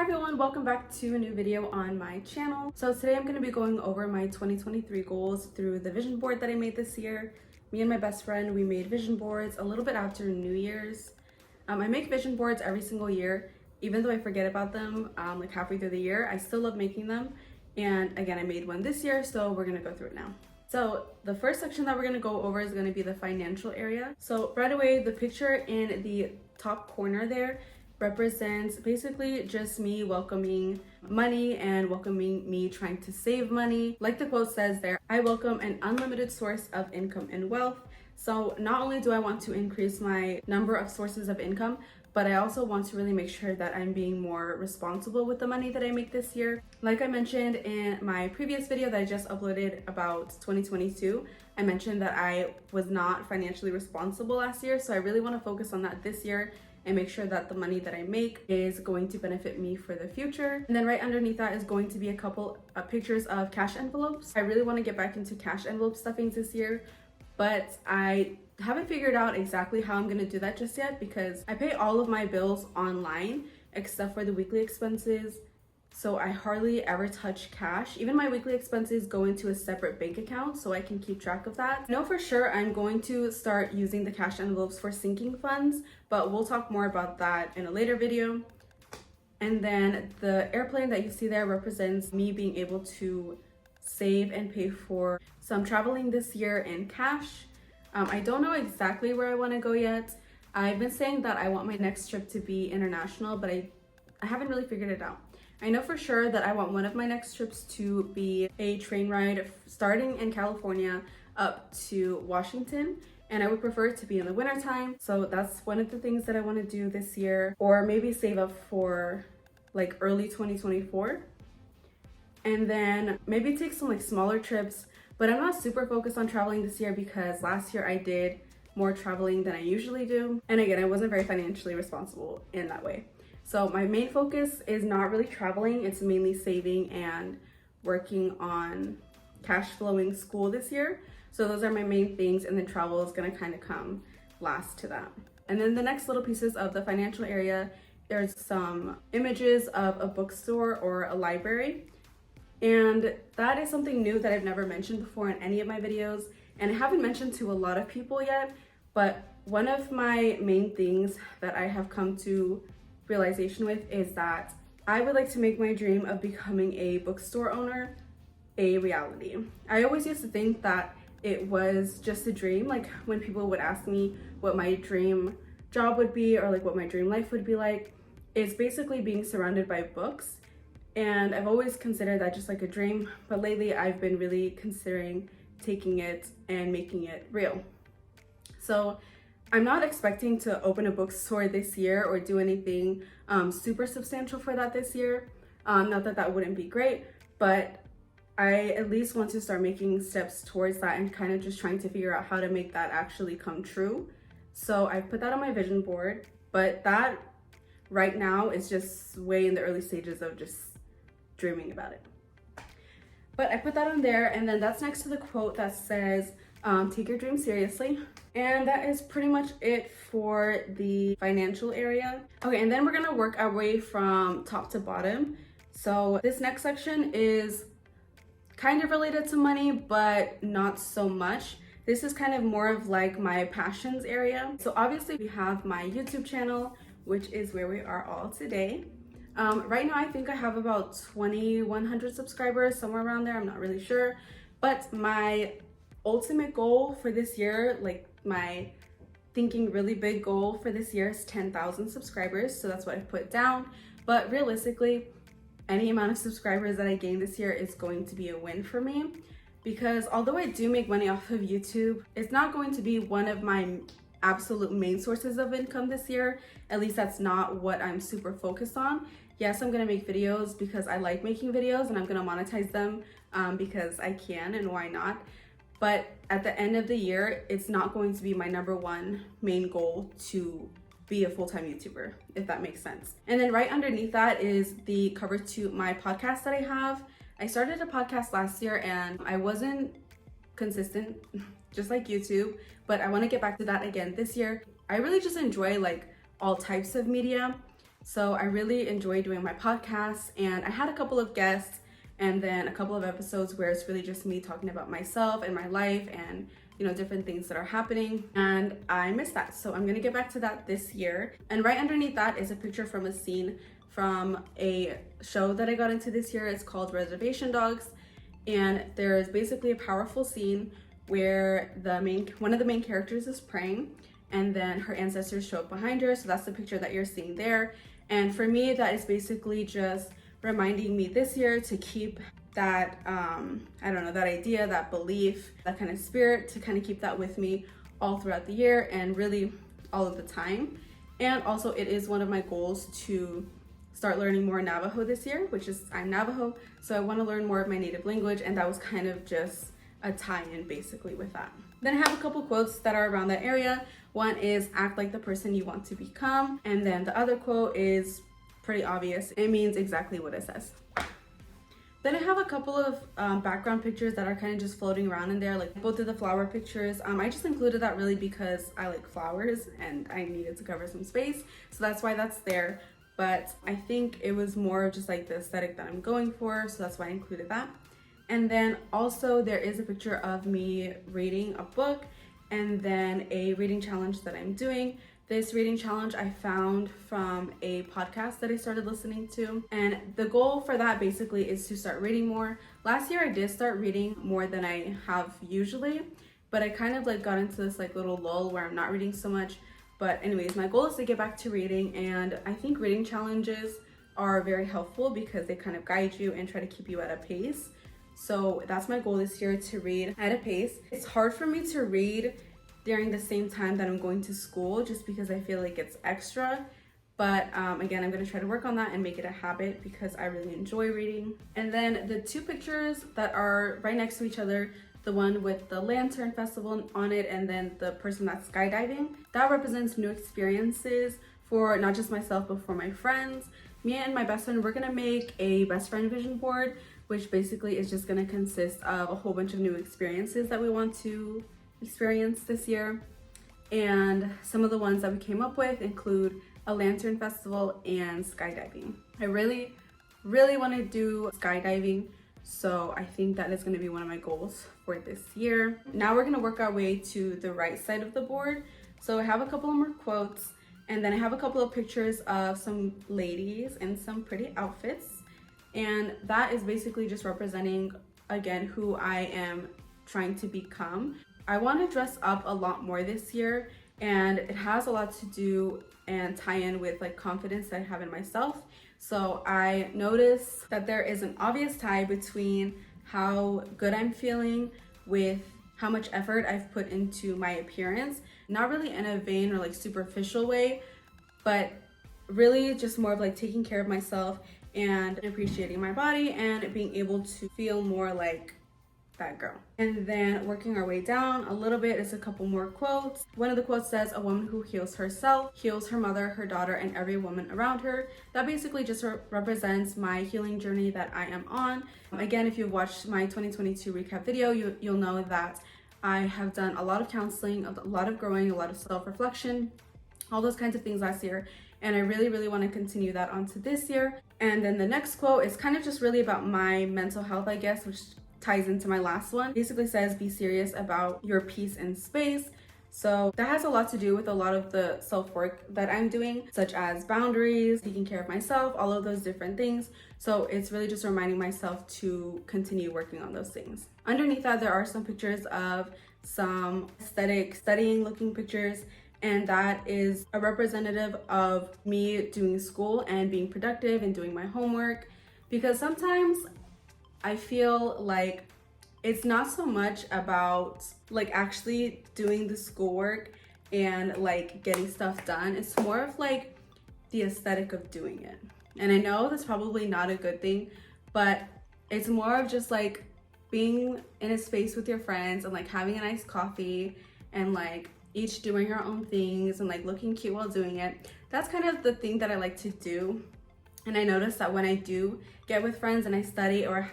everyone, welcome back to a new video on my channel. So today I'm going to be going over my 2023 goals through the vision board that I made this year. Me and my best friend, we made vision boards a little bit after New Year's. I make vision boards every single year, even though I forget about them like halfway through the year. I still love making them. And again, I made one this year, so we're going to go through it now. So the first section that we're going to go over is going to be the financial area. So right away, the picture in the top corner there represents basically just me welcoming money and welcoming me trying to save money. Like the quote says there, I welcome an unlimited source of income and wealth. So not only do I want to increase my number of sources of income, but I also want to really make sure that I'm being more responsible with the money that I make this year. Like I mentioned in my previous video that I just uploaded about 2022, I mentioned that I was not financially responsible last year. So I really want to focus on that this year and make sure that the money that I make is going to benefit me for the future. And then right underneath that is going to be a couple of pictures of cash envelopes. I really want to get back into cash envelope stuffings this year, but I haven't figured out exactly how I'm going to do that just yet because I pay all of my bills online except for the weekly expenses. So I hardly ever touch cash. Even my weekly expenses go into a separate bank account so I can keep track of that. I know for sure I'm going to start using the cash envelopes for sinking funds, but we'll talk more about that in a later video. And then the airplane that you see there represents me being able to save and pay for some traveling this year in cash. I don't know exactly where I want to go yet. I've been saying that I want my next trip to be international, but I haven't really figured it out. I know for sure that I want one of my next trips to be a train ride starting in California up to Washington, and I would prefer it to be in the wintertime. So that's one of the things that I want to do this year, or maybe save up for like early 2024. And then maybe take some like smaller trips, but I'm not super focused on traveling this year because last year I did more traveling than I usually do. And again, I wasn't very financially responsible in that way. So my main focus is not really traveling. It's mainly saving and working on cash flowing school this year. So those are my main things. And then travel is going to kind of come last to that. And then the next little pieces of the financial area, there's some images of a bookstore or a library. And that is something new that I've never mentioned before in any of my videos. And I haven't mentioned to a lot of people yet, but one of my main things that I have come to realization with is that I would like to make my dream of becoming a bookstore owner a reality. I always used to think that it was just a dream, like when people would ask me what my dream job would be or like what my dream life would be like, it's basically being surrounded by books. And I've always considered that just like a dream, but lately I've been really considering taking it and making it real. So I'm not expecting to open a bookstore this year or do anything super substantial for that this year. Not that that wouldn't be great, but I at least want to start making steps towards that and kind of just trying to figure out how to make that actually come true. So I put that on my vision board, but that right now is just way in the early stages of just dreaming about it. But I put that on there, and then that's next to the quote that says, take your dreams seriously. And that is pretty much it for the financial area. Okay, and then we're gonna work our way from top to bottom. So this next section is kind of related to money, but not so much. This is kind of more of like my passions area. So obviously we have my YouTube channel, which is where we are all today. Right now I think I have about 2,100 subscribers, somewhere around there, I'm not really sure. But my ultimate goal for this year, like my thinking really big goal for this year is 10,000 subscribers. So that's what I put down. But realistically, any amount of subscribers that I gain this year is going to be a win for me. Because although I do make money off of YouTube, it's not going to be one of my absolute main sources of income this year. At least that's not what I'm super focused on. Yes, I'm gonna make videos because I like making videos and I'm gonna monetize them because I can, and why not? But at the end of the year, it's not going to be my number one main goal to be a full-time YouTuber, if that makes sense. And then right underneath that is the cover to my podcast that I have. I started a podcast last year and I wasn't consistent, just like YouTube, but I want to get back to that again this year. I really just enjoy like all types of media. So I really enjoy doing my podcast, and I had a couple of guests and then a couple of episodes where it's really just me talking about myself and my life and different things that are happening, and I miss that. So I'm gonna get back to that this year. And right underneath that is a picture from a scene from a show that I got into this year. It's called Reservation Dogs, and there's basically a powerful scene where one of the main characters is praying, and then her ancestors show up behind her. So that's the picture that you're seeing there. And for me, that is basically just reminding me this year to keep that that idea, that belief, that kind of spirit, to kind of keep that with me all throughout the year and really all of the time. And also, it is one of my goals to start learning more Navajo this year, which is I'm Navajo, so I want to learn more of my native language, and that was kind of just a tie-in basically with that. Then I have a couple quotes that are around that area. One is act like the person you want to become, and then the other quote is pretty obvious. It means exactly what it says. Then I have a couple of background pictures that are kind of just floating around in there, like both of the flower pictures. I just included that really because I like flowers and I needed to cover some space, so that's why that's there. But I think it was more of just like the aesthetic that I'm going for, so that's why I included that. And then also there is a picture of me reading a book and then a reading challenge that I'm doing. This reading challenge I found from a podcast that I started listening to, and the goal for that basically is to start reading more. Last year I did start reading more than I have usually, but I kind of like got into this like little lull where I'm not reading so much. But anyways, my goal is to get back to reading, and I think reading challenges are very helpful because they kind of guide you and try to keep you at a pace. So that's my goal this year, to read at a pace. It's hard for me to read during the same time that I'm going to school just because I feel like it's extra. But again, I'm going to try to work on that and make it a habit because I really enjoy reading. And then the two pictures that are right next to each other, the one with the lantern festival on it and then the person that's skydiving, that represents new experiences for not just myself but for my friends. Me and my best friend, we're going to make a best friend vision board, which basically is just going to consist of a whole bunch of new experiences that we want to experience this year. And some of the ones that we came up with include a lantern festival and skydiving. I really want to do skydiving, so I think that is going to be one of my goals for this year. Now we're going to work our way to the right side of the board. So I have a couple of more quotes, and then I have a couple of pictures of some ladies in some pretty outfits, and that is basically just representing again who I am trying to become. I want to dress up a lot more this year, and it has a lot to do and tie in with like confidence that I have in myself. So I noticed that there is an obvious tie between how good I'm feeling with how much effort I've put into my appearance, not really in a vain or like superficial way, but really just more of like taking care of myself and appreciating my body and being able to feel more like that girl. And then working our way down a little bit is a couple more quotes. One of the quotes says, "A woman who heals herself, heals her mother, her daughter, and every woman around her." That basically just represents my healing journey that I am on. Again, if you've watched my 2022 recap video, you'll know that I have done a lot of counseling, a lot of growing, a lot of self-reflection, all those kinds of things last year. And I really want to continue that onto this year. And then the next quote is kind of just really about my mental health, I guess, which ties into my last one. Basically says, "Be serious about your peace and space." So that has a lot to do with a lot of the self-work that I'm doing, such as boundaries, taking care of myself, all of those different things. So it's really just reminding myself to continue working on those things. Underneath that, there are some pictures of some aesthetic studying looking pictures, and that is a representative of me doing school and being productive and doing my homework, because sometimes I feel like it's not so much about like actually doing the schoolwork and like getting stuff done. It's more of like the aesthetic of doing it. And I know that's probably not a good thing, but it's more of just like being in a space with your friends and like having a nice coffee and like each doing our own things and like looking cute while doing it. That's kind of the thing that I like to do. And I noticed that when I do get with friends and I study or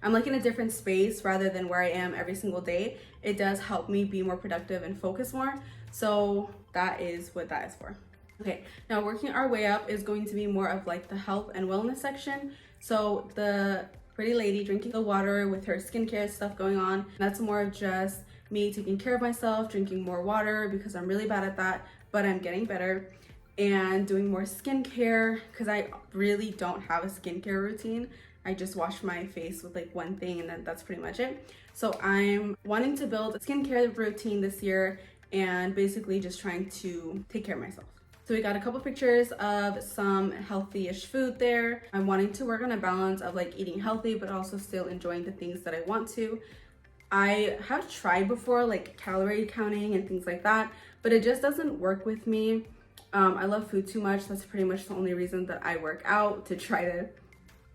I'm like in a different space rather than where I am every single day, it does help me be more productive and focus more. So that is what that is for. Okay, now working our way up is going to be more of like the health and wellness section. So the pretty lady drinking the water with her skincare stuff going on, that's more of just me taking care of myself, drinking more water because I'm really bad at that, but I'm getting better, and doing more skincare because I really don't have a skincare routine. I just wash my face with like one thing and then that's pretty much it. So I'm wanting to build a skincare routine this year and basically just trying to take care of myself. So we got a couple pictures of some healthy-ish food there. I'm wanting to work on a balance of like eating healthy, but also still enjoying the things that I want to. I have tried before like calorie counting and things like that, but it just doesn't work with me. I love food too much. That's pretty much the only reason that I work out, to try to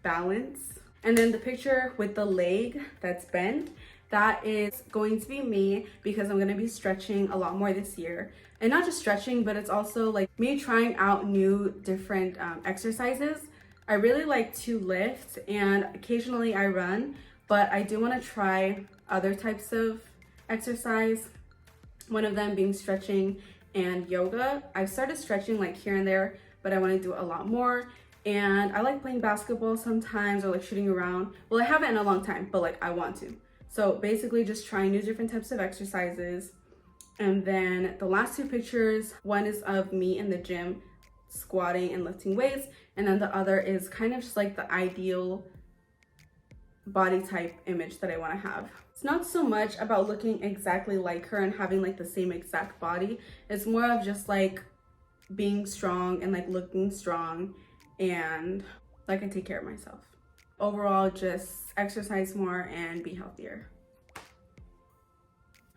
balance. And then the picture with the leg that's bent, that is going to be me because I'm going to be stretching a lot more this year. And not just stretching, but it's also like me trying out new different exercises. I really like to lift and occasionally I run, but I do want to try other types of exercise. One of them being stretching and yoga. I've started stretching like here and there, but I want to do a lot more. And I like playing basketball sometimes, or like shooting around. Well, I haven't in a long time, but like I want to. So basically just trying new different types of exercises. And then the last two pictures, one is of me in the gym squatting and lifting weights, and then the other is kind of just like the ideal body type image that I want to have. It's not so much about looking exactly like her and having like the same exact body. It's more of just like being strong and like looking strong, and like I take care of myself. Overall, just exercise more and be healthier.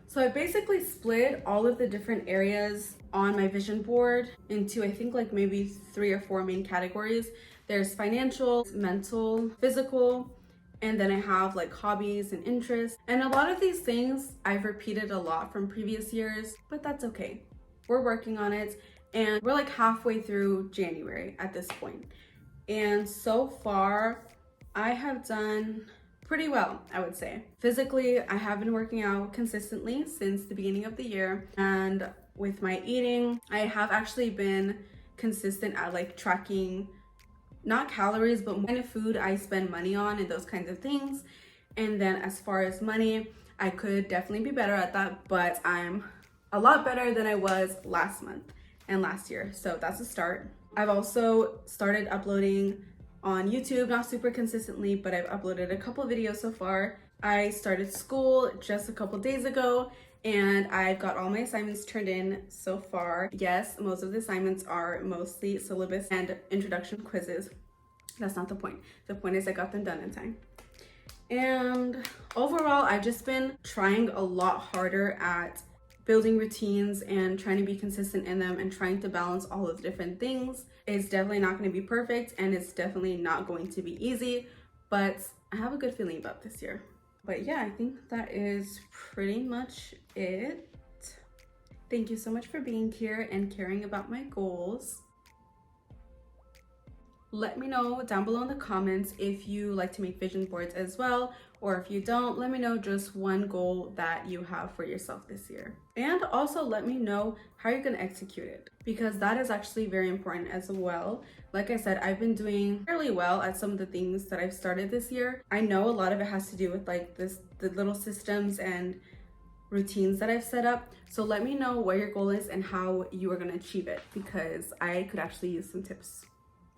So I basically split all of the different areas on my vision board into, I think, like maybe 3 or 4 main categories. There's financial, mental, physical, and then I have like hobbies and interests. And a lot of these things I've repeated a lot from previous years, but that's okay. We're working on it, and we're like halfway through January at this point. And so far, I have done pretty well, I would say. Physically, I have been working out consistently since the beginning of the year. And with my eating, I have actually been consistent at like tracking, not calories, but what kind of food I spend money on and those kinds of things. And then as far as money, I could definitely be better at that, but I'm a lot better than I was last month and last year. So that's a start. I've also started uploading on YouTube, not super consistently, but I've uploaded a couple videos so far. I started school just a couple days ago and I've got all my assignments turned in so far. Yes, most of the assignments are mostly syllabus and introduction quizzes. That's not the point. The point is I got them done in time. And overall, I've just been trying a lot harder at building routines and trying to be consistent in them and trying to balance all of the different things. It's definitely not going to be perfect and it's definitely not going to be easy, but I have a good feeling about this year. But yeah, I think that is pretty much it. Thank you so much for being here and caring about my goals. Let me know down below in the comments if you like to make vision boards as well, or if you don't, let me know just one goal that you have for yourself this year. And also let me know how you're gonna execute it, because that is actually very important as well. Like I said, I've been doing fairly well at some of the things that I've started this year. I know a lot of it has to do with like the little systems and routines that I've set up. So let me know what your goal is and how you are gonna achieve it, because I could actually use some tips.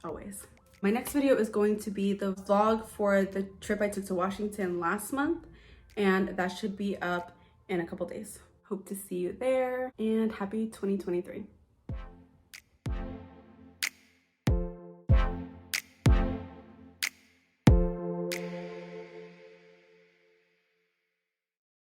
Always. My next video is going to be the vlog for the trip I took to Washington last month, and that should be up in a couple days. Hope to see you there, and happy 2023.